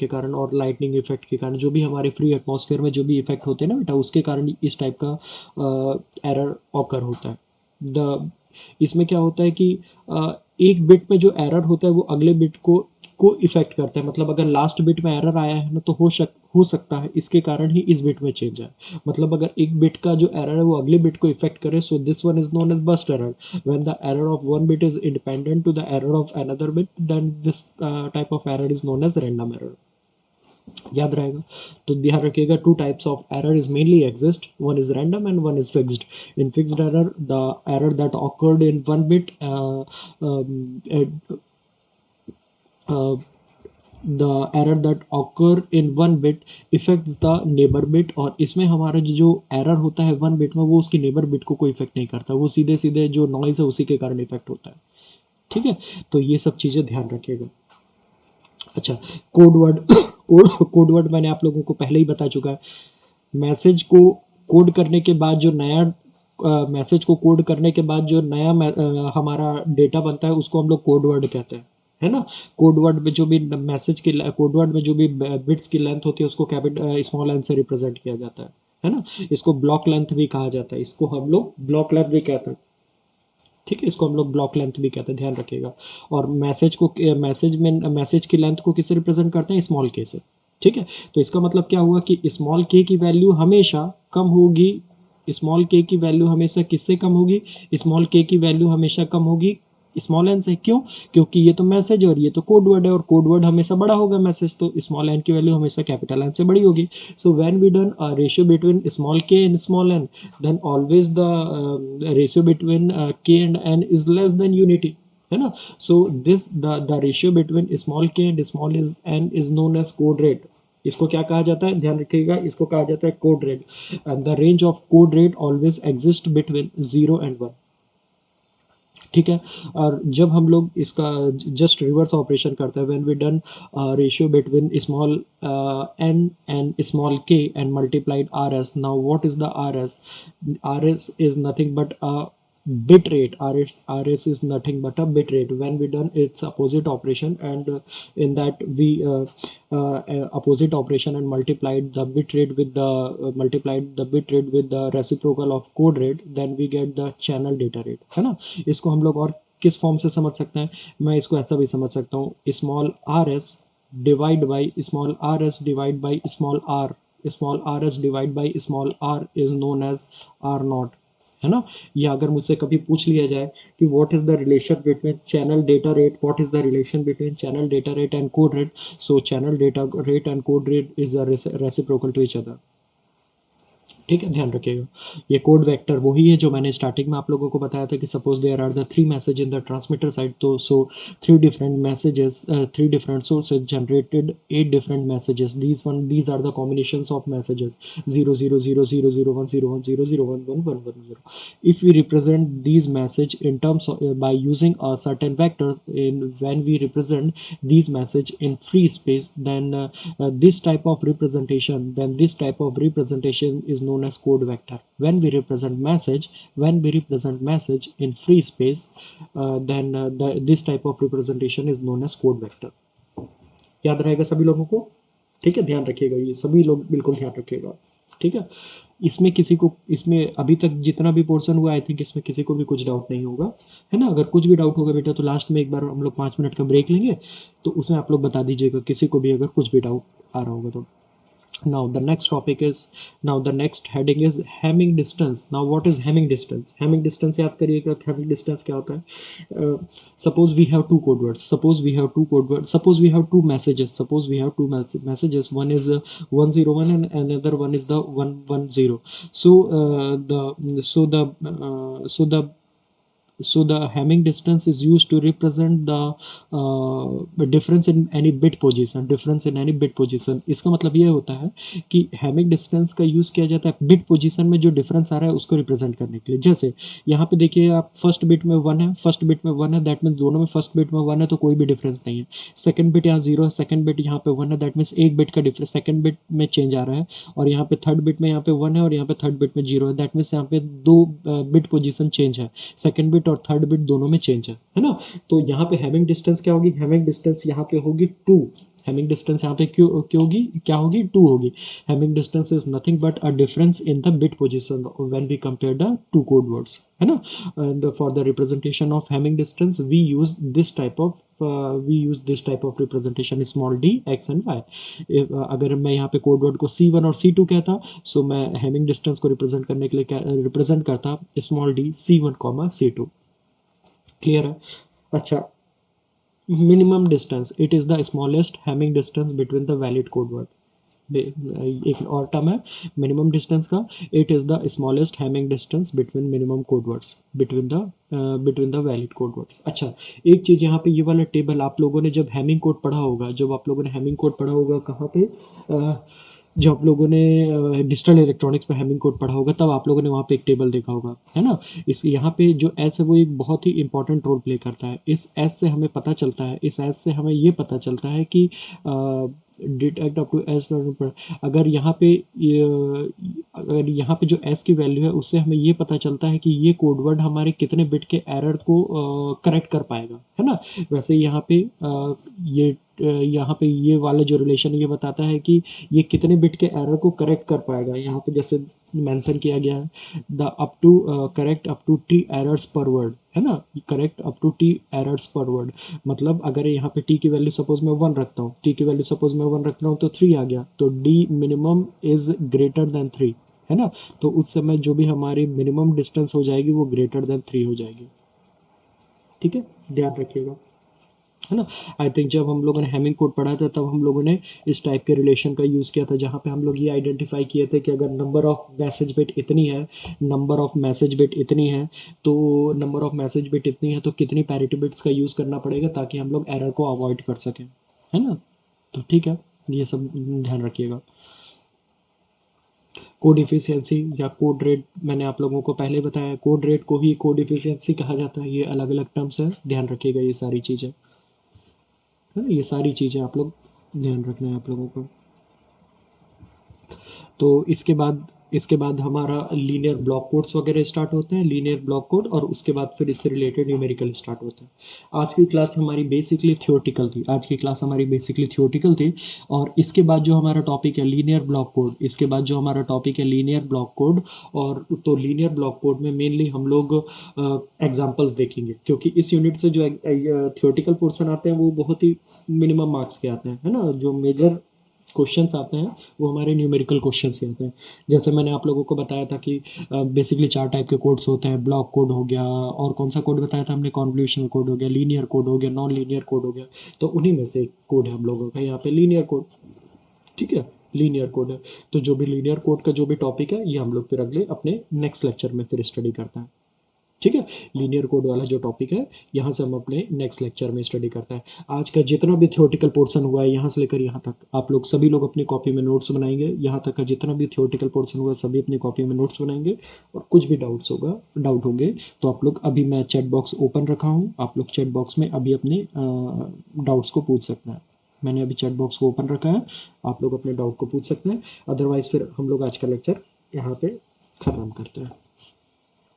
कारण और लाइटनिंग इफेक्ट के कारण, जो भी हमारे फ्री एटमॉस्फेयर में जो भी इफेक्ट होते हैं ना बेटा, उसके कारण इस टाइप का एरर ऑकर होता है। द इसमें क्या होता है कि एक बिट में जो एरर होता है वो अगले बिट को इफेक्ट करता है। मतलब अगर लास्ट बिट में एरर आया है ना, तो हो सकता है इसके कारण ही इस बिट में चेंज आए। मतलब अगर एक बिट का जो एरर है वो अगले बिट को इफेक्ट करे, so this one is known as burst error. When the error of one bit is independent to the error of another bit, then this type of error is known as random error. याद रहेगा? तो ध्यान रखिएगा, to types of error is mainly exist, one is random and one is fixed. In fixed error, the error that occurred in one bit the error that occur in one bit affects the neighbor bit। और इसमें हमारा जो error होता है one bit में, वो उसकी neighbour bit को कोई इफेक्ट नहीं करता, वो सीधे सीधे जो नॉइज है उसी के कारण इफेक्ट होता है। ठीक है। तो ये सब चीज़ें ध्यान रखिएगा। अच्छा, कोड वर्ड कोड वर्ड मैंने आप लोगों को पहले ही बता चुका है। मैसेज को कोड करने के बाद जो नया मैसेज को कोड करने के बाद जो नया हमारा डेटा बनता है, उसको हम लोग कोड वर्ड कहते हैं, है ना। कोड वर्ड में जो भी मैसेज की कोड वर्ड में जो भी बिट्स की लेंथ होती है, उसको स्मॉल एन से रिप्रेजेंट किया जाता है ना। इसको ब्लॉक लेंथ भी कहा जाता है, इसको हम लोग ब्लॉक लेंथ भी कहते हैं। ठीक है, इसको हम लोग ब्लॉक लेंथ भी कहते हैं, ध्यान रखिएगा। और मैसेज की लेंथ को किससे रिप्रेजेंट करते हैं? स्मॉल के से। ठीक है। तो इसका मतलब क्या हुआ कि स्मॉल के की वैल्यू हमेशा कम होगी। स्मॉल के की वैल्यू हमेशा किससे कम होगी? स्मॉल के की वैल्यू हमेशा कम होगी स्मॉल एन से। क्यों? क्योंकि ये तो मैसेज और ये तो कोड वर्ड है, और कोड वर्ड हमेशा बड़ा होगा मैसेज, तो स्मॉल एन की वैल्यू हमेशा कैपिटल एन से बड़ी होगी। So when we done a ratio between small k and small n, then always the ratio between k and n is less than unity, है ना। so this the ratio between small k and small is n is known as code rate। इसको क्या कहा जाता है? ध्यान रखिएगा, इसको कहा जाता है code rate. And the range of code rate always exist between 0 and 1। ठीक है। और जब हम लोग इसका जस्ट रिवर्स ऑपरेशन करते हैं, when we done ratio between small n and small k and multiplied R S. Now what is the R S? R S is nothing but a bit rate। rs is nothing but a bit rate when we done its opposite operation, and in that we opposite operation and multiplied the bit rate with the reciprocal of code rate, then we get the channel data rate, है ना। इसको हम लोग और किस form से समझ सकते हैं? मैं इसको ऐसा भी समझ सकता हूँ, small R S divide by small R S divide by small R, small R S divide by small R is known as R naught, है ना। या अगर मुझसे कभी पूछ लिया जाए कि what is the relation between channel data rate, what is the relation between channel data rate and code rate, so channel data rate and code rate is reciprocal to each other. ठीक है, ध्यान रखिएगा। ये code vector वही है जो मैंने starting में आप लोगों को बताया था कि suppose there are the three message in the transmitter side, तो so three different messages, three different sources generated at different messages, these are the combinations of messages 0 0 0 0 0 0 1 0 1 0 0 1 1 1 1 0. If we represent these message in terms of by using a certain vector, in when we represent these message in free space, then this type of representation is known as code vector. When we represent message in free space, this type of representation is known as code vector. याद रहेगा सभी लोगों को? ठीक है, ध्यान रखिएगा, ये सभी लोग बिल्कुल ध्यान रखिएगा। ठीक है, इसमें किसी को, इसमें अभी तक जितना भी पोर्शन हुआ आई थिंक इसमें किसी को भी कुछ डाउट नहीं होगा, है ना? अगर कुछ भी डाउट होगा बेटा तो लास्ट में एक बार हम लोग 5 मिनट का ब्रेक लेंगे, तो उसमें आप लोग बता दीजिएगा किसी को भी अगर कुछ भी डाउट आ रहा होगा तो। Now the next topic is, now the next heading is Hamming distance. Now what is Hamming distance? Hamming distance याद करिएगा, Hamming distance क्या होता है? Suppose we have two code words. Suppose we have two code words. Suppose we have two messages. Suppose we have two messages. One is 101 and another one is the 110. So so the Hamming distance is used to represent the difference in any bit position. Difference in any bit position, इसका मतलब ये होता है कि Hamming distance का use किया जाता है बिट पोजीशन में जो डिफरेंस आ रहा है उसको रिप्रेजेंट करने के लिए। जैसे यहाँ पे देखिए आप, फर्स्ट बिट में 1 है, फर्स्ट बिट में 1 है, दैट मीन्स दोनों में फर्स्ट बिट में 1 है तो कोई भी डिफरेंस नहीं है। सेकंड बिट यहाँ 0 है, सेकंड बिट यहाँ पे 1 है, दैट मीन्स एक बिट का डिफरेंस सेकंड बिट में चेंज आ रहा है। और यहाँ पे थर्ड बिट में यहाँ पे 1 है और यहाँ पे थर्ड बिट में 0 है, दैट मीन्स यहाँ पे दो बिट पोजीशन चेंज है, सेकंड बिट और थर्ड बिट दोनों में चेंज है ना? तो यहाँ पे हैमिंग डिस्टेंस क्या होगी? हैमिंग डिस्टेंस यहाँ पे होगी 2। हैमिंग डिस्टेंस यहाँ पे क्यों होगी, क्या होगी? 2 होगी। Hamming distance is nothing but a difference in the bit position when we compare the two code words, है ना? And for the representation of Hamming distance we use this type of representation, small d x and y। अगर मैं यहाँ पे code word को C1 और C2 कहता, सो मैं हैमिंग डिस्टेंस को रिप्रेजेंट करने के लिए रिप्रेजेंट करता small d C1, C2। Clear है? अच्छा, minimum distance, it is the smallest Hamming distance between the valid code word. एक और टर्म है मिनिमम डिस्टेंस का, it is the smallest Hamming distance between minimum code words, between the valid code words. अच्छा, एक चीज़ यहाँ पे, ये वाला टेबल आप लोगों ने जब हैमिंग कोड पढ़ा होगा, कहाँ पे, जो आप लोगों ने डिजिटल इलेक्ट्रॉनिक्स में हैमिंग कोड पढ़ा होगा तब आप लोगों ने वहाँ पे एक टेबल देखा होगा, है ना? इस यहाँ पे जो एस है वो एक बहुत ही इंपॉर्टेंट रोल प्ले करता है। इस एस से हमें पता चलता है, इस एस से हमें ये पता चलता है कि डिटेक्ट अप टू एस, अगर यहाँ पे जो एस की वैल्यू है उससे हमें ये पता चलता है कि ये कोड वर्ड हमारे कितने बिट के एरर को करेक्ट कर पाएगा, है ना? वैसे यहाँ पे ये वाला जो रिलेशन ये बताता है कि ये कितने बिट के एरर को करेक्ट कर पाएगा। यहाँ पे जैसे मेंशन किया गया है, the correct up to T errors per word, है ना? Correct up to T errors per word, मतलब अगर यहाँ पे टी की वैल्यू सपोज मैं 1 रखता हूँ, तो 3 आ गया, तो D minimum is greater than 3, है ना? तो उस समय जो भी हमारी मिनिमम डिस्टेंस हो जाएगी वो ग्रेटर देन 3 हो जाएगी। ठीक है, ध्यान रखिएगा, है ना? आई थिंक जब हम लोगों ने हैमिंग कोड पढ़ा था तब हम लोगों ने इस टाइप के रिलेशन का यूज़ किया था, जहाँ पे हम लोग ये आइडेंटिफाई किए थे कि अगर नंबर ऑफ मैसेज बिट इतनी है, तो कितनी पैरिटी बिट्स का यूज़ करना पड़ेगा ताकि हम लोग एरर को अवॉइड कर सकें, है ना? तो ठीक है, ये सब ध्यान रखिएगा। कोड इफिशियंसी या कोड रेट मैंने आप लोगों को पहले बताया, कोड रेट को ही कोड इफिशियंसी कहा जाता है। ये अलग अलग टर्म्स है, ध्यान रखिएगा ये सारी चीज़ें, है ना? ये सारी चीज़ें आप लोग ध्यान रखना है आप लोगों को। तो इसके बाद हमारा लीनियर ब्लॉक कोड्स वगैरह स्टार्ट होते हैं, लीनियर ब्लॉक कोड, और उसके बाद फिर इससे रिलेटेड न्यूमेरिकल स्टार्ट होते हैं। आज की क्लास हमारी बेसिकली थियोरटिकल थी, और इसके बाद जो हमारा टॉपिक है लीनियर ब्लॉक कोड, और तो लीनियर ब्लॉक कोड में मेनली हम लोग एग्जाम्पल्स देखेंगे, क्योंकि इस यूनिट से जो थियोरटिकल पोर्शन आते हैं वो बहुत ही मिनिमम मार्क्स के आते हैं, है ना? जो मेजर क्वेश्चंस आते हैं वो हमारे न्यूमेरिकल क्वेश्चन से आते हैं। जैसे मैंने आप लोगों को बताया था कि बेसिकली 4 टाइप के कोड्स होते हैं, ब्लॉक कोड हो गया, और कौन सा कोड बताया था हमने, कॉन्वोल्यूशनल कोड हो गया, लीनियर कोड हो गया, नॉन लीनियर कोड हो गया। तो उन्हीं में से एक कोड है हम लोगों का यहाँ पे लीनियर कोड। ठीक है, लीनियर कोड है। तो जो भी लीनियर कोड का जो भी टॉपिक है ये हम लोग फिर अगले अपने नेक्स्ट लेक्चर में फिर स्टडी करते हैं। ठीक है, लीनियर कोड वाला जो टॉपिक है यहाँ से हम अपने नेक्स्ट लेक्चर में स्टडी करते हैं। आज का जितना भी थ्योरेटिकल पोर्शन हुआ है यहाँ से लेकर यहाँ तक, आप लोग सभी लोग अपनी कॉपी में नोट्स बनाएंगे। यहाँ तक का जितना भी थ्योरेटिकल पोर्शन हुआ सभी अपनी कॉपी में नोट्स बनाएंगे, और कुछ भी डाउट होंगे तो आप लोग, अभी मैं चैट बॉक्स ओपन रखा हूँ, आप लोग चैट बॉक्स में अभी अपने डाउट्स को पूछ सकते हैं। मैंने अभी चैट बॉक्स को ओपन रखा है, आप लोग अपने डाउट को पूछ सकते हैं। अदरवाइज फिर हम लोग आज का लेक्चर यहाँ पे ख़त्म करते हैं।